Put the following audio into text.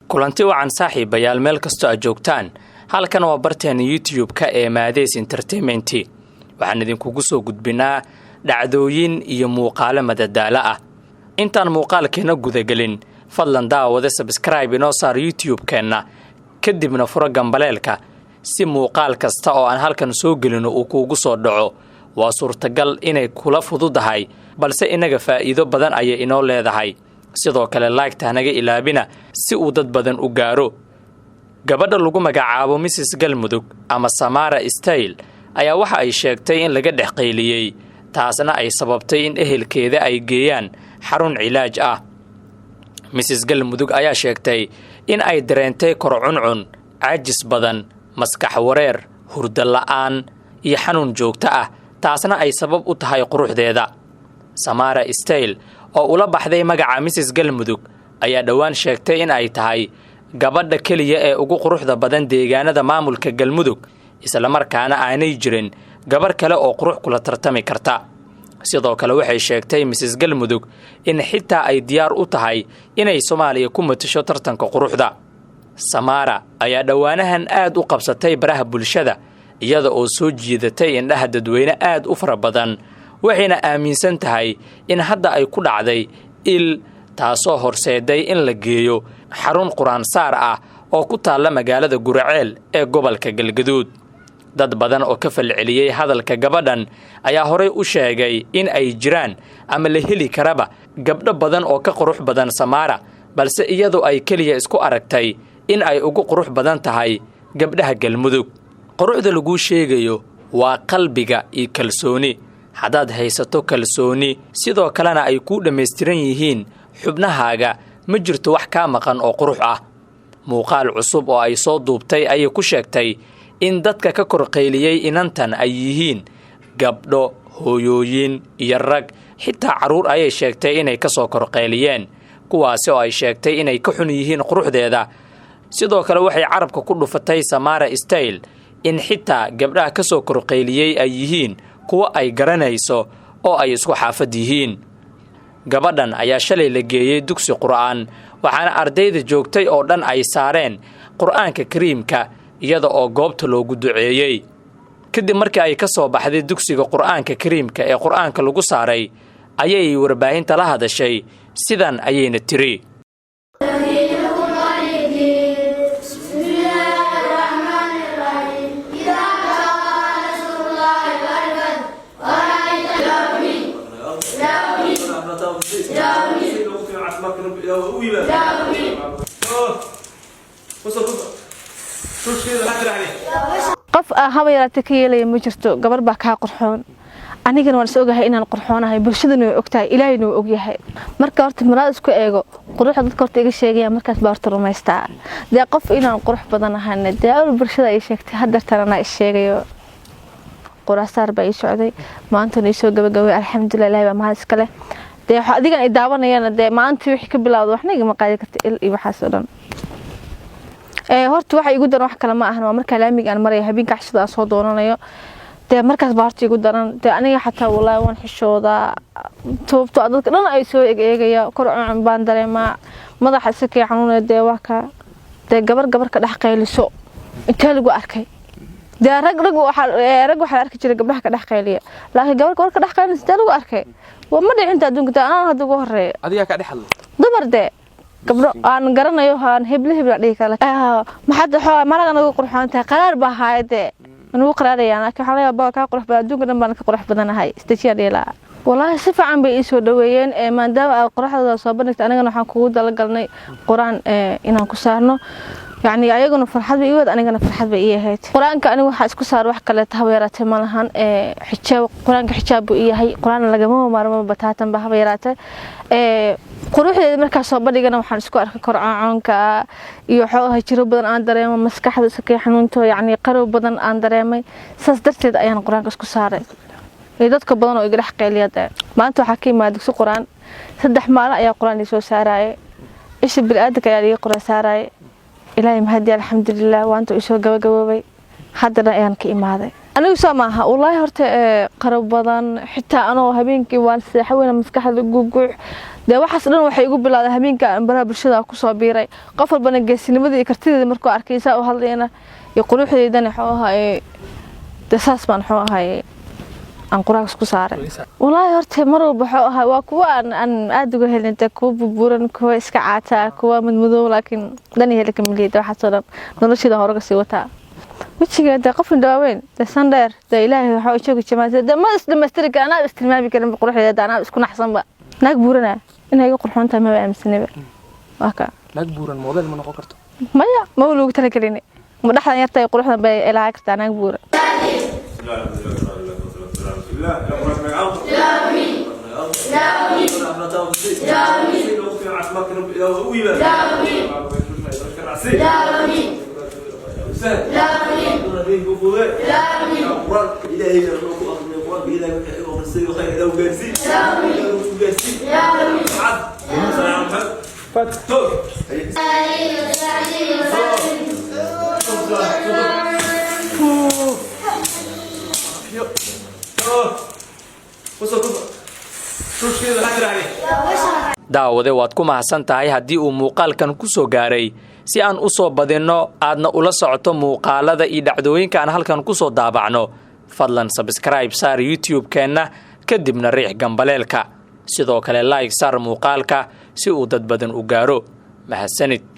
kulanti wacan saaxiibayaal meel kastoo aad joogtaan halkan waa barteena YouTube-ka ee Maades Entertainment waxaan idinkugu soo gudbinaa dhacdooyin iyo muuqaalo madadaalo ah intaan muuqaalkeena gudagelin fadlan daawada subscribe inoo saar YouTube-keena kadibna furo gambaleelka si muuqaal kasta oo aan halkan soo gelino uu kuugu soo dhaco waa suurtagal inay kula fududahay balse inaga faa'iido badan ayay inoo leedahay sidoo kale like-ta naga ilaabina si uu dad badan u gaaro gabadha lagu magacaabo Mrs Galmudug ama Samara Style ayaa waxa ay sheegtay in laga dhaxqeyliyay taasna ay sababtay in ehelkeeda ay geeyaan xarun cilaaj ah Mrs Galmudug ayaa sheegtay in ay dareentay korcuncun caajis badan maskax wareer hurdo la'aan iyo xanuun joogto ah taasna ay sabab u tahay quruxdeeda Samara Style oo ula baxday magaca Mrs Galmudug ayaa dhawaan sheegtay in ay tahay gabadha kaliya ee ugu quruxda badan deegaanada maamulka Galmudug isla markaana aanay jirin gabar kale oo qurux kula tartami karta sidoo kale waxay sheegtay Mrs Galmudug in xitaa ay diyaar u tahay inay Soomaaliya ku matasho tartanka quruxda Samara ayaa dhawaanahan aad u qabsatay baraha bulshada iyada oo soo jiidatay indhaha dadweyne aad u fara badan waxayna aaminsan tahay in hadda ay ku dhacday il taasoo horseeday in la geeyo xarun quraan saar ah oo ku taala magaalada Guraceel ee gobolka Galgaduud dad badan oo ka falceliyay hadalka gabadhan ayaa horey u sheegay in ay jiraan ama la heli karaba gabdho badan oo ka qurux badan Samara balse iyadu ay kaliya isku aragtay in ay ugu qurux badan tahay gabdhaha Galmudug quruxda lagu sheegayo waa qalbiga iyo kalsooni hadaad haysato kalsooni sidoo kalena ay ku dhameystiran yihiin xubnahaaga ma jirto wax ka maqan oo qurux ah muuqaal cusub oo ay soo duubtay ayay ku sheegtay in dadka ka korqeyliyay inantan ay yihiin gabdho hooyooyin iyo rag xitaa caruur ayay sheegtay inay ka soo korqeyliyeen kuwaasi oo ay sheegtay inay ka xun yihiin quruxdeeda sidoo kale waxay carabka ku dhufatay Samara Style in xitaa gabdhaha ka soo korqeyliyay ay yihiin kuwa ay garanayso oo ay isku xaafad yihiin gabadhan ayaa shalay la geeyay dugsi quraan waxaana ardayda joogtay oo dhan ay saareen quraanka kariimka iyada oo goobta loogu duceeyay kadib markii ay ka soo baxday dugsiga quraanka kariimka ee quraanka lagu saaray ayay warbaahinta la hadashay sidan ayayna tiri qof haba yaraatay ka yeelay ma jirto gabar baa ka qurxoon anigana waan soo ogahay inaan qurxoonahay bulshadana way ogtahay ilaahayna wuu ogyahay marka horta maraad isku eego quruxda dadka horta iga sheegaya markaas baa horta rumaystaa dee qof inaan qurux badan ahaana dee bulshada ay sheegtay hadartana ay sheegayo quraasaar baa ii socday maanta ay soo gabagabay alxamdulillah ilaahay baa mahad iska leh dee waxa adiga ay daawanayaan dee maanta wixii ka bilowday waxna igama qaadi kartay il iyo waxaas oo dhan horta waxa igu daran wax kale ma ahan waa marka laamiga aan maray habeenka cashada soo doonanayo dee markaas baa horta igu daran dee aniga xataa wallahi waan xishooda toobto dadka dhan ay soo eegaya korcun baan dareemaa madaxa sakay xanuunay dee wax ka dee gabar ka dhax qayliso inta lagu arkay dee rag waxa arki jiray gabdhaha ka dhax qayliya laakiin gabar ka dhax qayliso dee lagu arkay waa ma dhicin adduunka aan hadda ugu horeeyo adiga ka dhaxal dumar dee gabdho aan garanayo haan hebla dhigi kala maxad xoo maragana ugu qurxoontaa qaraar baa haayade anu qaraarayaan laakiin waxa laga baa ka qurux badan adduunka dhan baan ka qurux badanahay istajiyadeela wallahi si fiican bay soo dhaweeyeen maadaama quruxdooda soo bandhigtay anagana waxaan kugu dalagalnay quraan inaan ku saarno يعني أيقونو فرحات بيود أنا قلنا فرحات بإيه هيت قرآن كأنه واحد كسر واحد كله تهويرات مالهن حجاب قرآن كحجاب بإيه هي قرآن لجموه مرمى بتاعتهم بهويراته قروح مركز صوب ليجنا وحن سكور قرآن كا يحوه يشرب بدن أندريم ومسكح سكي حنونته يعني قرب بدن أندريم صدرت أيان قرآن كسر يدك بدن ويجرح قليته ما أنتوا حكيم ما دكسو قرآن صدح مالا يا قرآن يسوع ساراي إيش بالأدك يا قرآن ساراي إلهي مهدي الحمد لله وأنتوا إيش جوابي حدنا أيان كإمادة أنا وسامها والله هرت قرب بدن حتى أنا وهبينك والسحوينا مسكح الجوجوع dee waxaas dhan waxay igu bilowday habeenka baraha bulshada ku soo biiray qof walbana geesinimada iyo kartideeda markuu arkaysa oo hadlayna iyo quruxdeedana wuxuu ahaa dasaas baan wuxuu ahaa aan quraas ku saaray wallahi horta mar walba wuxuu ahaa waa kuwa aan aad uga helinta kuwa buuran kuwa iska caata kuwa madmadow laakiin dan iyo helka miliyada waxa soo dhan noloshida hore ka sii wataa wijigeeda qof indhaweyn sandheer ilaahay waxa uu joogi jamaacada dama isdhameystiri kana istilmaami karin quruxdeeda ana isku naxsanba naag buurana inay qurxoon tahay ma aaminsanaba waka naag buuran model ma noqon karto maya ma loogu tala galin ma dhaxdan yartay quruxdan bay ilaahay kartaa naag buuran daawade waad ku mahadsan tahay haddii uu muuqaalkan ku soo gaaray si aan u soo badinno aadna ula socoto muuqaalada iyo dhacdooyinka aan halkan ku soo daabacno fadlan subscribe saar youtube-keenna kadibna riix gambaleelka sidoo kale like saar muuqaalka si uu dad badan u gaaro mahadsanid